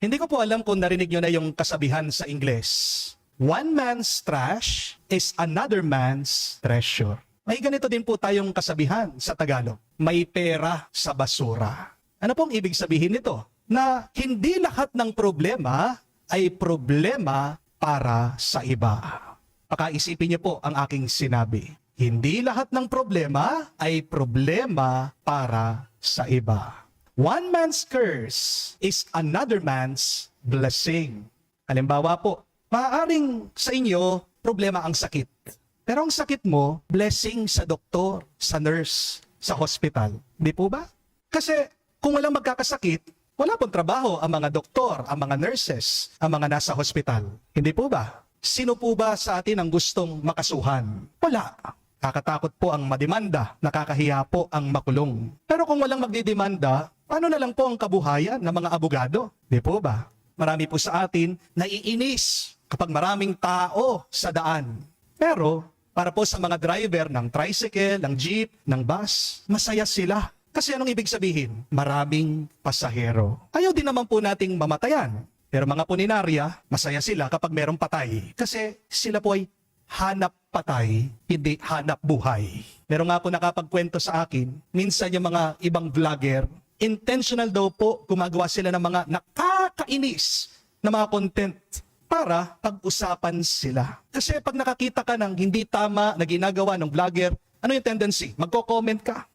Hindi ko po alam kung narinig nyo na yung kasabihan sa Ingles. One man's trash is another man's treasure. May ganito din po tayong kasabihan sa Tagalog. May pera sa basura. Ano pong ibig sabihin nito? Na hindi lahat ng problema ay problema para sa iba. Pakaisipin niyo po ang aking sinabi. Hindi lahat ng problema ay problema para sa iba. One man's curse is another man's blessing. Halimbawa po, maaaring sa inyo problema ang sakit. Pero ang sakit mo, blessing sa doktor, sa nurse, sa hospital. Di po ba? Kasi kung walang magkakasakit, wala pong trabaho ang mga doktor, ang mga nurses, ang mga nasa hospital. Hindi po ba? Sino po ba sa atin ang gustong makasuhan? Wala. Kakatakot po ang mademanda, nakakahiya po ang makulong. Pero kung walang magdidemanda, paano na lang po ang kabuhayan ng mga abogado? Di po ba? Marami po sa atin naiinis kapag maraming tao sa daan. Pero para po sa mga driver ng tricycle, ng jeep, ng bus, masaya sila. Kasi anong ibig sabihin? Maraming pasahero. Ayaw din naman po nating mamatayan. Pero mga puninarya, masaya sila kapag merong patay. Kasi sila po ay hanap patay, hindi hanap buhay. Meron nga po nakapagkwento sa akin, minsan yung mga ibang vlogger, intentional daw po gumagawa sila ng mga nakakainis na mga content para pag-usapan sila. Kasi pag nakakita ka ng hindi tama na ginagawa ng vlogger, ano yung tendency? Magko-comment ka.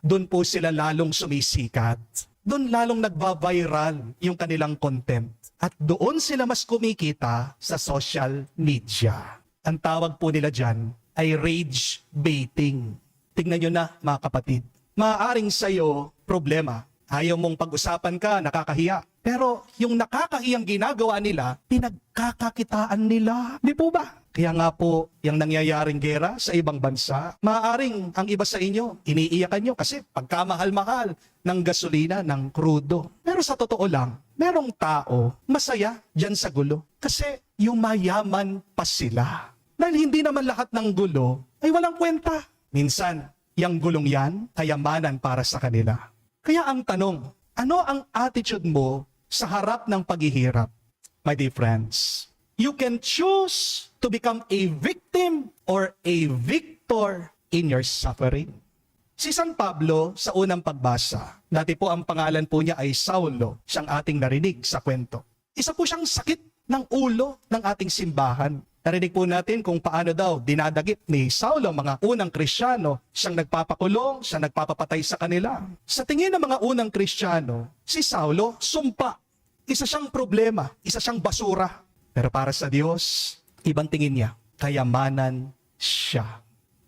Doon po sila lalong sumisikat. Doon lalong nagba-viral yung kanilang content. At doon sila mas kumikita sa social media. Ang tawag po nila dyan ay rage baiting. Tingnan nyo na mga kapatid. Maaaring sa'yo problema. Ayaw mong pag-usapan ka, nakakahiya. Pero yung nakakahiyang ginagawa nila, pinagkakakitaan nila. Di po ba? Kaya nga po, yung nangyayaring gera sa ibang bansa, maaaring ang iba sa inyo, iniiyakan nyo kasi pagkamahal-mahal ng gasolina, ng krudo. Pero sa totoo lang, merong tao masaya dyan sa gulo. Kasi yung mayaman pa sila. Dahil hindi naman lahat ng gulo ay walang kwenta. Minsan, yung gulong yan, kayamanan para sa kanila. Kaya ang tanong, ano ang attitude mo sa harap ng paghihirap? My dear friends, you can choose to become a victim or a victor in your suffering. Si San Pablo, sa unang pagbasa, dati po ang pangalan po niya ay Saulo, siyang ating narinig sa kwento. Isa po siyang sakit ng ulo ng ating simbahan. Narinig po natin kung paano daw dinadagip ni Saulo mga unang Kristiyano, siyang nagpapakulong, siyang nagpapapatay sa kanila. Sa tingin ng mga unang Kristiyano, si Saulo sumpa. Isa siyang problema, isa siyang basura. Pero para sa Diyos, ibang tingin niya, kayamanan siya.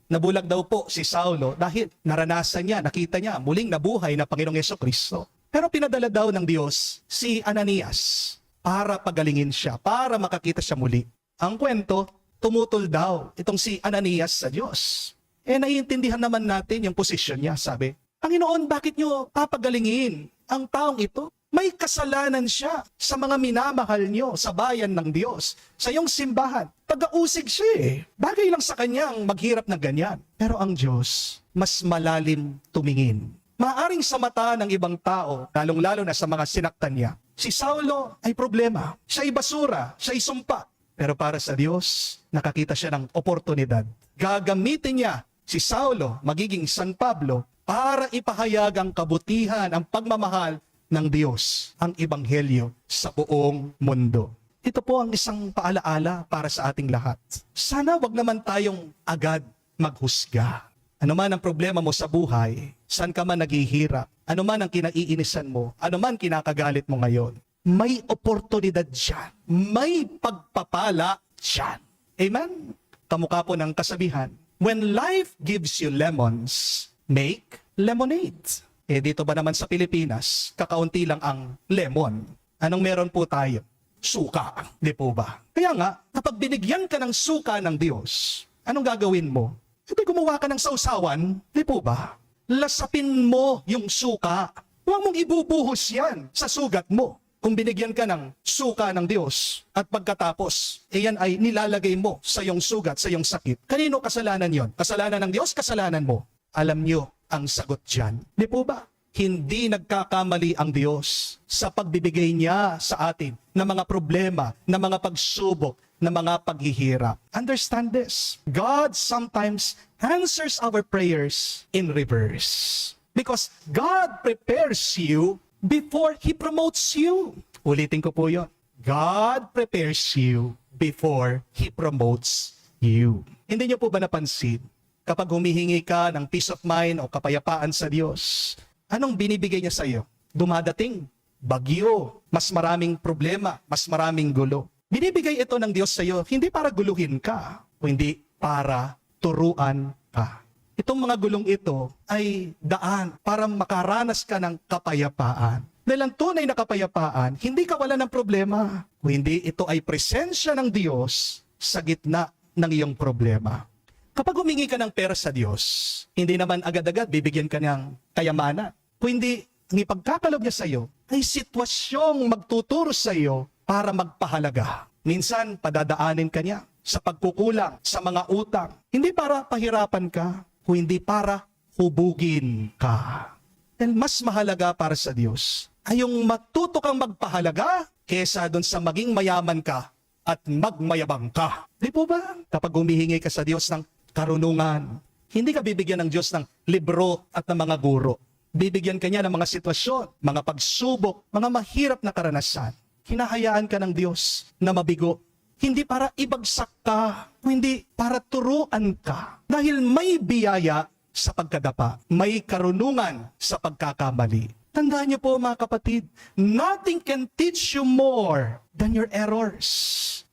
Nabulag daw po si Saulo dahil naranasan niya, nakita niya muling nabuhay na Panginoong Jesucristo. Pero pinadala daw ng Diyos si Ananias para pagalingin siya, para makakita siya muli. Ang kwento, tumutol daw itong si Ananias sa Diyos. Naiintindihan naman natin yung posisyon niya. Sabi, Panginoon, bakit niyo papagalingin ang taong ito? May kasalanan siya sa mga minamahal niyo sa bayan ng Diyos, sa iyong simbahan. Pag-ausig siya Bagay lang sa kanyang maghirap na ganyan. Pero ang Diyos, mas malalim tumingin. Maaring sa mata ng ibang tao, lalong-lalo na sa mga sinaktan niya, si Saulo ay problema. Siya ay basura, siya ay sumpa. Pero para sa Diyos, nakakita siya ng oportunidad. Gagamitin niya si Saulo, magiging San Pablo, para ipahayag ang kabutihan, ang pagmamahal ng Diyos, ang Ebanghelyo sa buong mundo. Ito po ang isang paalaala para sa ating lahat. Sana wag naman tayong agad maghusga. Ano man ang problema mo sa buhay, saan ka man naghihirap, ano man ang kinaiinisan mo, ano man kinakagalit mo ngayon, may oportunidad dyan. May pagpapala dyan. Amen? Kamukha po ng kasabihan, when life gives you lemons, make lemonade. Dito ba naman sa Pilipinas, kakaunti lang ang lemon. Anong meron po tayo? Suka. Di po ba? Kaya nga, kapag binigyan ka ng suka ng Diyos, anong gagawin mo? Hindi gumawa ka ng sausawan. Di po ba? Lasapin mo yung suka. Huwag mong ibubuhos yan sa sugat mo. Kung binigyan ka ng suka ng Diyos at pagkatapos, yan ay nilalagay mo sa iyong sugat, sa iyong sakit. Kanino kasalanan yon? Kasalanan ng Diyos, kasalanan mo. Alam nyo ang sagot dyan. Di po ba? Hindi nagkakamali ang Diyos sa pagbibigay niya sa atin ng mga problema, ng mga pagsubok, ng mga paghihirap. Understand this. God sometimes answers our prayers in reverse. Because God prepares you before He promotes you. Ulitin ko po yun. God prepares you before He promotes you. Hindi niyo po ba napansin? Kapag humihingi ka ng peace of mind o kapayapaan sa Diyos, anong binibigay niya sa iyo? Dumadating, bagyo, mas maraming problema, mas maraming gulo. Binibigay ito ng Diyos sa iyo, hindi para guluhin ka, o hindi para turuan ka. Itong mga gulong ito ay daan para makaranas ka ng kapayapaan. Dahil ang tunay na kapayapaan, hindi ka wala ng problema, o hindi ito ay presensya ng Diyos sa gitna ng iyong problema. Kapag humingi ka ng pera sa Diyos, hindi naman agad-agad bibigyan ka ng kayamanan. Kung hindi, ang ipagkakalob niya sa iyo ay sitwasyong magtuturo sa iyo para magpahalaga. Minsan, padadaanin ka niya sa pagkukulang, sa mga utang. Hindi para pahirapan ka, kung hindi para hubugin ka. Dahil mas mahalaga para sa Diyos ay yung matuto kang magpahalaga kesa doon sa maging mayaman ka at magmayabang ka. Di po ba? Kapag humihingi ka sa Diyos ng karunungan, hindi ka bibigyan ng Diyos ng libro at ng mga guro. Bibigyan ka niya ng mga sitwasyon, mga pagsubok, mga mahirap na karanasan. Hinahayaan ka ng Diyos na mabigo. Hindi para ibagsak ka, hindi para turuan ka. Dahil may biyaya sa pagkadapa, may karunungan sa pagkakamali. Tandaan niyo po mga kapatid, nothing can teach you more than your errors.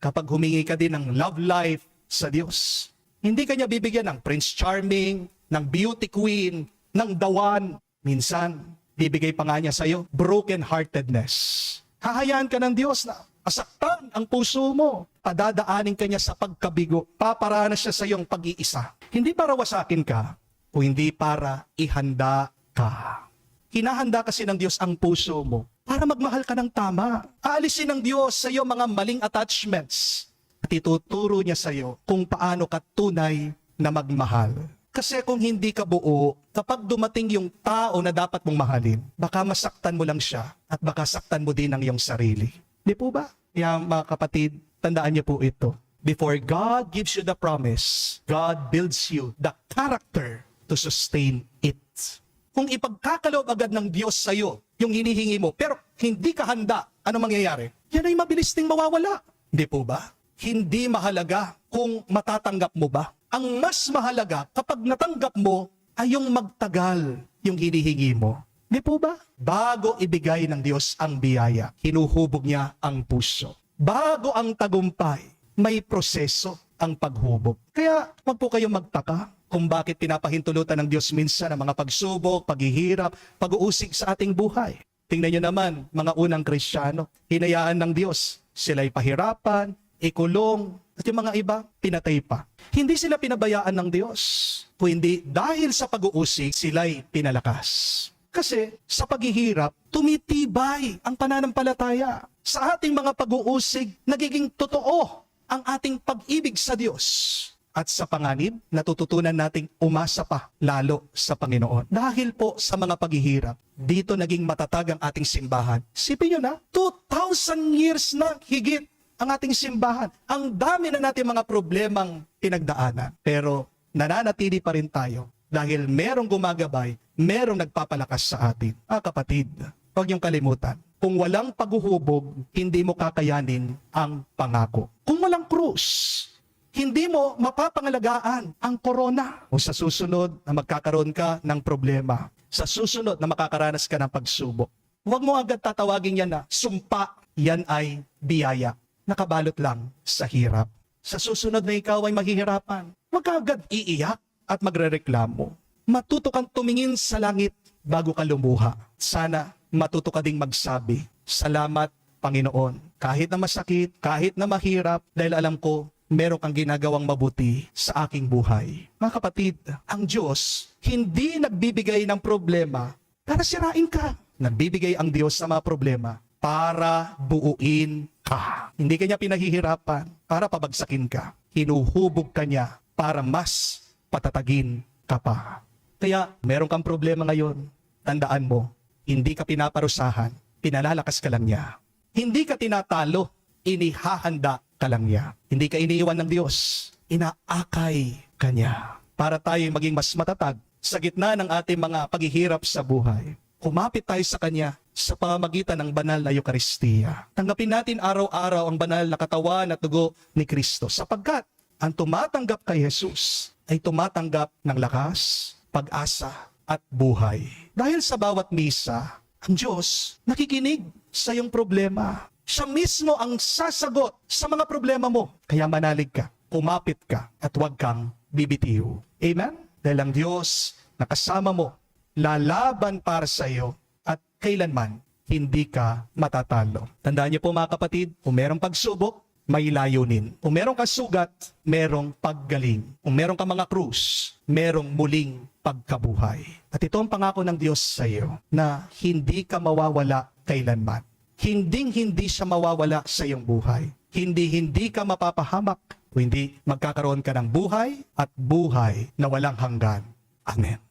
Kapag humingi ka din ng love life sa Diyos, hindi ka niya bibigyan ng Prince Charming, ng Beauty Queen, ng Dawan. Minsan, bibigay pa nga niya sa iyo, broken-heartedness. Hahayaan ka ng Diyos na masaktan ang puso mo. Padadaanin ka niya sa pagkabigo. Paparanas siya sa iyong pag-iisa. Hindi para wasakin ka, o hindi para ihanda ka. Hinahanda kasi ng Diyos ang puso mo para magmahal ka ng tama. Aalisin ng Diyos sa iyo mga maling attachments. At ituturo niya sa iyo kung paano ka tunay na magmahal. Kasi kung hindi ka buo, kapag dumating yung tao na dapat mong mahalin, baka masaktan mo lang siya at baka saktan mo din ang iyong sarili. Di po ba? Kaya mga kapatid, tandaan niyo po ito. Before God gives you the promise, God builds you the character to sustain it. Kung ipagkakaloob agad ng Diyos sa iyo yung hinihingi mo, pero hindi ka handa, ano mangyayari? Yan ay mabilis ding mawawala. Di po ba? Hindi mahalaga kung matatanggap mo ba. Ang mas mahalaga kapag natanggap mo ay yung magtagal yung hinihingi mo. Di po ba? Bago ibigay ng Diyos ang biyaya, hinuhubog niya ang puso. Bago ang tagumpay, may proseso ang paghubog. Kaya wag po kayong magtaka kung bakit pinapahintulutan ng Diyos minsan ang mga pagsubok, paghihirap, pag-uusig sa ating buhay. Tingnan niyo naman, mga unang Kristiyano, hinayaan ng Diyos. Sila'y pahirapan, ikulong, at yung mga iba, pinatay pa. Hindi sila pinabayaan ng Diyos, kundi dahil sa pag-uusig, sila'y pinalakas. Kasi sa paghihirap, tumitibay ang pananampalataya. Sa ating mga pag-uusig, nagiging totoo ang ating pag-ibig sa Diyos. At sa panganib, natututunan nating umasa pa lalo sa Panginoon. Dahil po sa mga paghihirap, dito naging matatag ang ating simbahan. Sipin nyo na, 2,000 years na higit ang ating simbahan. Ang dami na natin mga problemang pinagdaanan. Pero nananatili pa rin tayo dahil merong gumagabay, merong nagpapalakas sa atin. Kapatid, huwag niyong kalimutan. Kung walang paghuhubog, hindi mo kakayanin ang pangako. Kung walang krus, hindi mo mapapangalagaan ang korona. O sa susunod na magkakaroon ka ng problema, sa susunod na makakaranas ka ng pagsubok, huwag mo agad tatawagin yan na sumpa. Yan ay biyaya. Nakabalot lang sa hirap. Sa susunod na ikaw ay maghihirapan, huwag ka agad iiyak at magrereklamo. Matuto kang tumingin sa langit bago ka lumuha. Sana matuto ka ding magsabi, salamat Panginoon. Kahit na masakit, kahit na mahirap, dahil alam ko, meron kang ginagawang mabuti sa aking buhay. Mga kapatid, ang Diyos hindi nagbibigay ng problema para sirain ka. Nagbibigay ang Diyos sa mga problema para buuin ka. Hindi ka niya pinahihirapan para pabagsakin ka. Hinuhubog ka niya para mas patatagin ka pa. Kaya meron kang problema ngayon, tandaan mo, hindi ka pinaparusahan, pinalalakas ka lang niya. Hindi ka tinatalo, inihahanda ka lang niya. Hindi ka iniiwan ng Diyos, inaakay ka niya. Para tayo maging mas matatag sa gitna ng ating mga paghihirap sa buhay. Kumapit tayo sa Kanya sa pamamagitan ng banal na Eucharistia. Tanggapin natin araw-araw ang banal na katawan at dugo ni Kristo sapagkat ang tumatanggap kay Jesus ay tumatanggap ng lakas, pag-asa at buhay. Dahil sa bawat misa, ang Diyos nakikinig sa iyong problema. Siya mismo ang sasagot sa mga problema mo. Kaya manalig ka, kumapit ka at huwag kang bibitiw. Amen? Dahil ang Diyos na kasama mo, lalaban para sa iyo at kailanman hindi ka matatalo. Tandaan niyo po mga kapatid, kung merong pagsubok, may layunin. Kung merong kasugat, merong paggaling. Kung merong ka mga krus, merong muling pagkabuhay. At ito ang pangako ng Diyos sa iyo na hindi ka mawawala kailanman. Hinding-hindi siya mawawala sa iyong buhay. Hindi ka mapapahamak. Kung hindi, magkakaroon ka ng buhay at buhay na walang hanggan. Amen.